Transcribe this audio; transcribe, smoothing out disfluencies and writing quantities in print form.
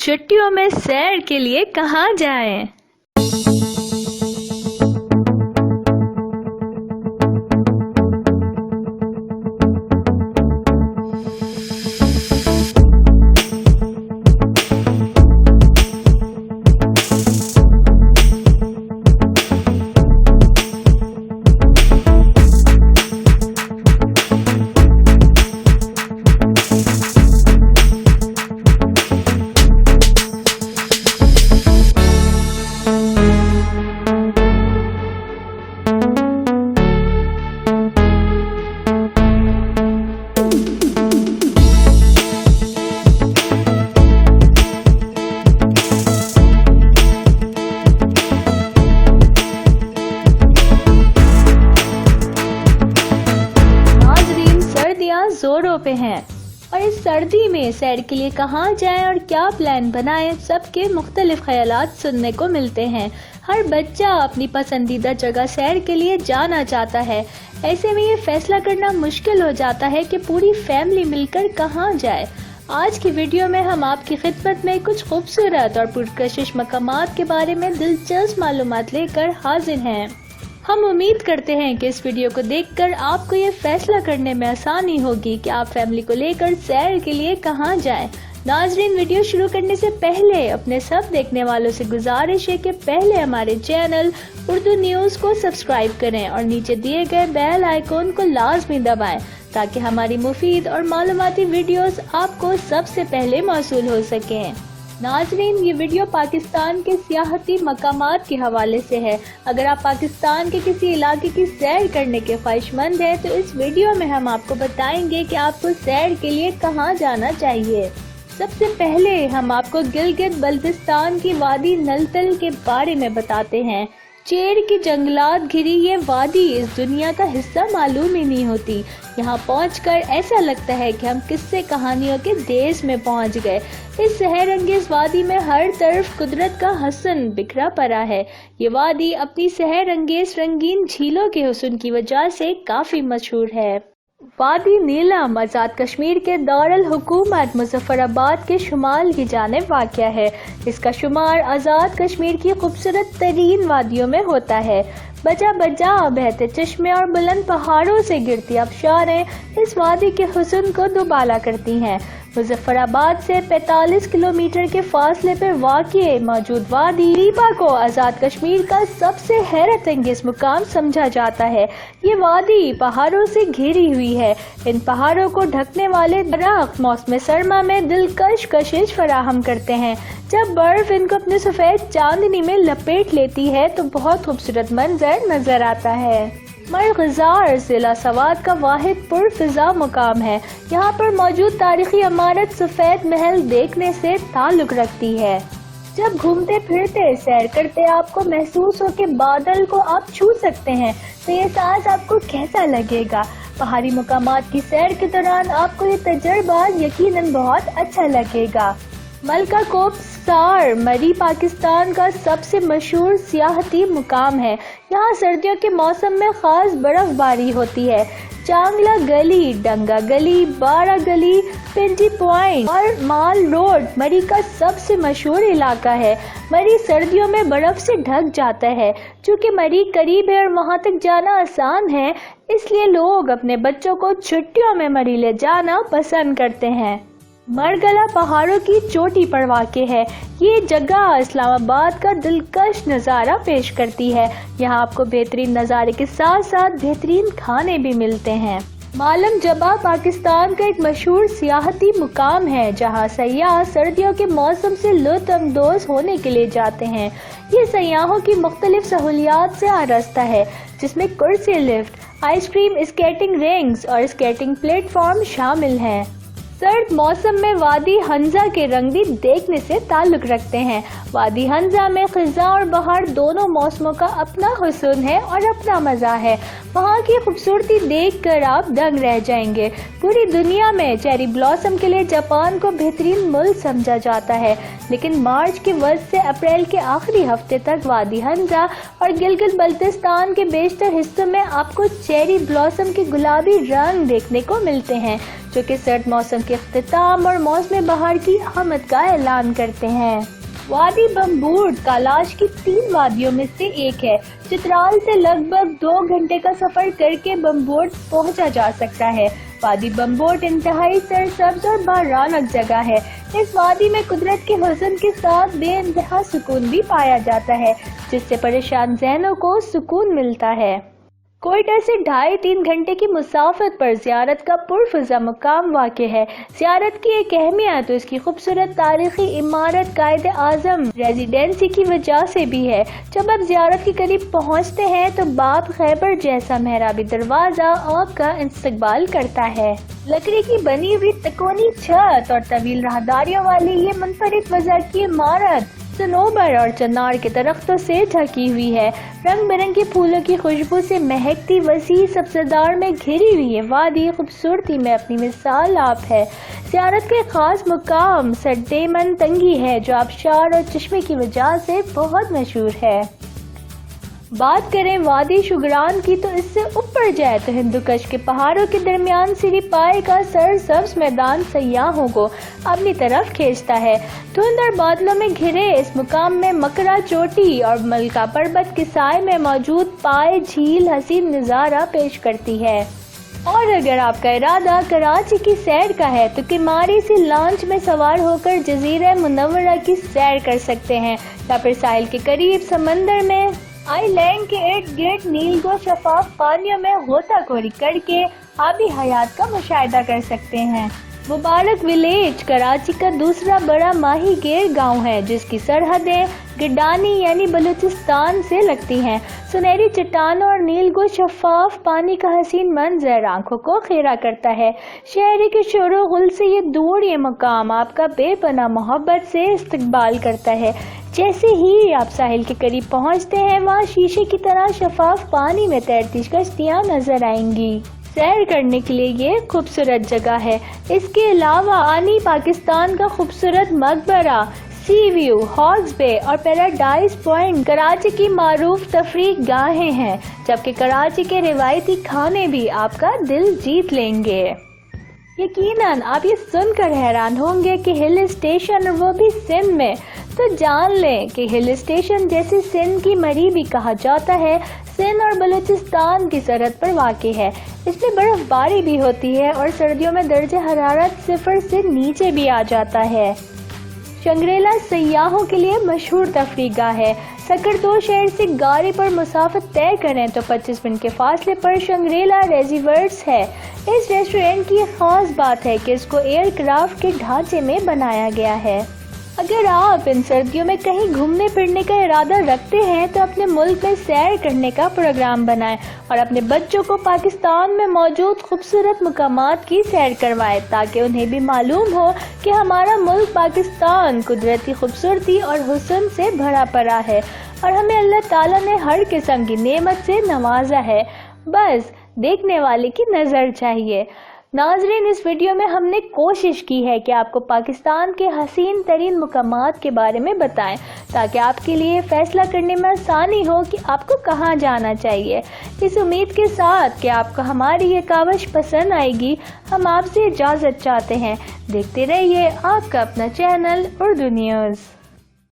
छुट्टियों में सैर के लिए कहाँ जाएं? जोरों पे हैं और इस सर्दी में सैर के लिए कहाँ जाएं और क्या प्लान बनाएं, सबके मुख्तलिफ ख्यालात सुनने को मिलते हैं। हर बच्चा अपनी पसंदीदा जगह सैर के लिए जाना चाहता है। ऐसे में ये फैसला करना मुश्किल हो जाता है कि पूरी फैमिली मिलकर कहाँ जाए। आज की वीडियो में हम आपकी खिदमत में कुछ खूबसूरत और पुरकशिश मकामात के बारे में दिलचस्प मालूमात लेकर हाजिर हैं। हम उम्मीद करते हैं कि इस वीडियो को देखकर आपको ये फैसला करने में आसानी होगी कि आप फैमिली को लेकर सैर के लिए कहाँ जाएं। नाज़रीन, वीडियो शुरू करने से पहले अपने सब देखने वालों से गुजारिश है कि पहले हमारे चैनल उर्दू न्यूज़ को सब्सक्राइब करें और नीचे दिए गए बेल आइकॉन को लाजमी दबाएं ताकि हमारी मुफीद और मालूमाती वीडियोस आपको सबसे पहले मौसूल हो सकें। नाज़रीन, ये वीडियो पाकिस्तान के सियाहती मकामात के हवाले से है। अगर आप पाकिस्तान के किसी इलाके की सैर करने के ख्वाहिशमंद हैं तो इस वीडियो में हम आपको बताएंगे कि आपको सैर के लिए कहाँ जाना चाहिए। सबसे पहले हम आपको गिलगित बल्तिस्तान की वादी नलतल के बारे में बताते हैं। चेर की जंगलात घिरी ये वादी इस दुनिया का हिस्सा मालूम ही नहीं होती। यहाँ पहुंचकर ऐसा लगता है कि हम किस्से कहानियों के देश में पहुंच गए। इस सहर अंगेज वादी में हर तरफ कुदरत का हसन बिखरा पड़ा है। ये वादी अपनी सहर अंगेज रंगीन झीलों के हुस्न की वजह से काफी मशहूर है। वादी नीलम आज़ाद कश्मीर के दारुल हुकूमत मुजफ्फराबाद के शुमाल की जानिब वाक़या है। इसका शुमार आज़ाद कश्मीर की खूबसूरत तरीन वादियों में होता है। बजा बजा बहते चश्मे और बुलंद पहाड़ों से गिरती आबशारें इस वादी के हुस्न को दुबाला करती हैं। मुजफ्फराबाद से 45 किलोमीटर के फासले पर वाक़ई मौजूद वादी रीबा को आज़ाद कश्मीर का सबसे हैरत अंगेज मुकाम समझा जाता है। ये वादी पहाड़ों से घिरी हुई है। इन पहाड़ों को ढकने वाले दरख्त मौसम सरमा में दिलकश कशिश फराहम करते हैं। जब बर्फ इनको अपने सफेद चांदनी में लपेट लेती है तो बहुत खूबसूरत मंजर नजर आता है। मरग़ज़ार जिला सवात का वाहिद पुरफ़िज़ा मुकाम है। यहाँ पर मौजूद तारीखी इमारत सफ़ेद महल देखने से ताल्लुक़ रखती है। जब घूमते फिरते सैर करते आपको महसूस हो कि बादल को आप छू सकते हैं तो ये सांस आपको कैसा लगेगा। पहाड़ी मुकामात की सैर के दौरान आपको ये तजर्बा यकीनन बहुत अच्छा लगेगा। मलका कोप सार मरी पाकिस्तान का सबसे मशहूर सियाहती मुकाम है। यहाँ सर्दियों के मौसम में खास बर्फबारी होती है। चांगला गली, डंगा गली, बारा गली, पिंडी पॉइंट और माल रोड मरी का सबसे मशहूर इलाका है। मरी सर्दियों में बर्फ से ढक जाता है। चूँकि मरी करीब है और वहाँ तक जाना आसान है, इसलिए लोग अपने बच्चों को छुट्टियों में मरी ले जाना पसंद करते हैं। मरगला पहाड़ों की चोटी पर वाक़ है। ये जगह इस्लामाबाद का दिलकश नज़ारा पेश करती है। यहाँ आपको बेहतरीन नज़ारे के साथ साथ बेहतरीन खाने भी मिलते हैं। मालम जबा पाकिस्तान का एक मशहूर सियाहती मुकाम है जहाँ सयाह सर्दियों के मौसम से लुत्फ़ अंदोज़ होने के लिए जाते हैं। ये सयाहों की मुख्तलिफ सहूलियात से आरास्ता है जिसमें कुर्सी लिफ्ट, आइसक्रीम स्केटिंग रिंग्स और स्केटिंग प्लेटफॉर्म शामिल हैं। सर्द मौसम में वादी हंजा के रंग भी देखने से ताल्लुक़ रखते हैं। वादी हंजा में ख़िज़ा और बहार दोनों मौसमों का अपना हुस्न है और अपना मज़ा है। वहाँ की खूबसूरती देखकर आप दंग रह जाएंगे। पूरी दुनिया में चेरी ब्लॉसम के लिए जापान को बेहतरीन मुल्क समझा जाता है। لیکن مارچ کے وسط سے اپریل کے آخری ہفتے تک وادی حنزہ اور گلگت بلتستان کے بیشتر حصوں میں آپ کو چیری بلاسم کے گلابی رنگ دیکھنے کو ملتے ہیں، جو کہ سرد موسم کے اختتام اور موسم بہار کی آمد کا اعلان کرتے ہیں۔ وادی بمبوڈ کالاش کی 3 وادیوں میں سے ایک ہے۔ چترال سے لگ بھگ 2 گھنٹے کا سفر کر کے بمبوڈ پہنچا جا سکتا ہے۔ وادی بمبوڈ انتہائی سرسبز اور بارانک جگہ ہے۔ اس وادی میں قدرت کے حسن کے ساتھ بے انتہا سکون بھی پایا جاتا ہے، جس سے پریشان ذہنوں کو سکون ملتا ہے۔ کوئٹہ سے 2.5-3 گھنٹے کی مسافت پر زیارت کا پرفضا مقام واقع ہے۔ زیارت کی ایک اہمیت اس کی خوبصورت تاریخی عمارت قائد اعظم ریزیڈینسی کی وجہ سے بھی ہے۔ جب آپ زیارت کے قریب پہنچتے ہیں تو باب خیبر جیسا محرابی دروازہ آپ کا استقبال کرتا ہے۔ لکڑی کی بنی ہوئی تکونی چھت اور طویل راہداریوں والی یہ منفرد وضع کی عمارت صنوبر اور چنار کے درختوں سے ڈھکی ہوئی ہے۔ رنگ برنگی پھولوں کی خوشبو سے مہکتی وسیع سبزدار میں گھری ہوئی یہ وادی خوبصورتی میں اپنی مثال آپ ہے۔ زیارت کے خاص مقام سرڈیمن تنگی ہے، جو آبشار اور چشمے کی وجہ سے بہت مشہور ہے۔ بات کریں وادی شگران کی تو اس سے اوپر جائے تو ہندوکش کے پہاڑوں کے درمیان سری پائے کا سرسبز میدان سیاحوں کو اپنی طرف کھینچتا ہے۔ دھند اور بادلوں میں گھرے اس مقام میں مکرا چوٹی اور ملکہ پربت کے سائے میں موجود پائے جھیل حسین نظارہ پیش کرتی ہے۔ اور اگر آپ کا ارادہ کراچی کی سیر کا ہے تو کماری سے لانچ میں سوار ہو کر جزیرہ منورہ کی سیر کر سکتے ہیں، یا پھر ساحل کے قریب سمندر میں آئی لینڈ کے ارد گرد نیل گو شفاف پانیوں میں غوطہ خوری کر کے آبی حیات کا مشاہدہ کر سکتے ہیں۔ مبارک ولیج کراچی کا دوسرا بڑا ماہی گیر گاؤں ہے، جس کی سرحدیں گڈانی یعنی بلوچستان سے لگتی ہیں۔ سنہری چٹانوں اور نیل گو شفاف پانی کا حسین منظر آنکھوں کو خیرہ کرتا ہے۔ شہری کے شور و غل سے یہ دور یہ مقام آپ کا بے پناہ محبت سے استقبال کرتا ہے۔ جیسے ہی آپ ساحل کے قریب پہنچتے ہیں، وہاں شیشے کی طرح شفاف پانی میں تیرتی کشتیاں نظر آئیں گی۔ سیر کرنے کے لیے یہ خوبصورت جگہ ہے۔ اس کے علاوہ آنی پاکستان کا خوبصورت مقبرہ، سی ویو، ہاکس بے اور پیراڈائز پوائنٹ کراچی کی معروف تفریح گاہیں ہیں، جبکہ کراچی کے روایتی کھانے بھی آپ کا دل جیت لیں گے۔ یقیناً آپ یہ سن کر حیران ہوں گے کہ ہل اسٹیشن، اور وہ بھی سندھ میں، تو جان لیں کہ ہل اسٹیشن جیسے سندھ کی مری بھی کہا جاتا ہے، سندھ اور بلوچستان کی سرحد پر واقع ہے۔ اس میں برف باری بھی ہوتی ہے اور سردیوں میں درجہ حرارت 0 سے نیچے بھی آ جاتا ہے۔ شنگریلا سیاحوں کے لیے مشہور تفریح گاہ ہے۔ سکردو شہر سے گاڑی پر مسافت طے کریں تو 25 منٹ کے فاصلے پر شنگریلا ریزیورٹس ہے۔ اس ریسٹورینٹ کی خاص بات ہے کہ اس کو ایئر کرافٹ کے ڈھانچے میں بنایا گیا ہے۔ اگر آپ ان سردیوں میں کہیں گھومنے پھرنے کا ارادہ رکھتے ہیں تو اپنے ملک میں سیر کرنے کا پروگرام بنائیں اور اپنے بچوں کو پاکستان میں موجود خوبصورت مقامات کی سیر کروائیں، تاکہ انہیں بھی معلوم ہو کہ ہمارا ملک پاکستان قدرتی خوبصورتی اور حسن سے بھرا پڑا ہے اور ہمیں اللہ تعالیٰ نے ہر قسم کی نعمت سے نوازا ہے، بس دیکھنے والے کی نظر چاہیے۔ ناظرین، اس ویڈیو میں ہم نے کوشش کی ہے کہ آپ کو پاکستان کے حسین ترین مقامات کے بارے میں بتائیں، تاکہ آپ کے لیے فیصلہ کرنے میں آسانی ہو کہ آپ کو کہاں جانا چاہیے۔ اس امید کے ساتھ کہ آپ کو ہماری یہ کاوش پسند آئے گی، ہم آپ سے اجازت چاہتے ہیں۔ دیکھتے رہیے آپ کا اپنا چینل اردو نیوز۔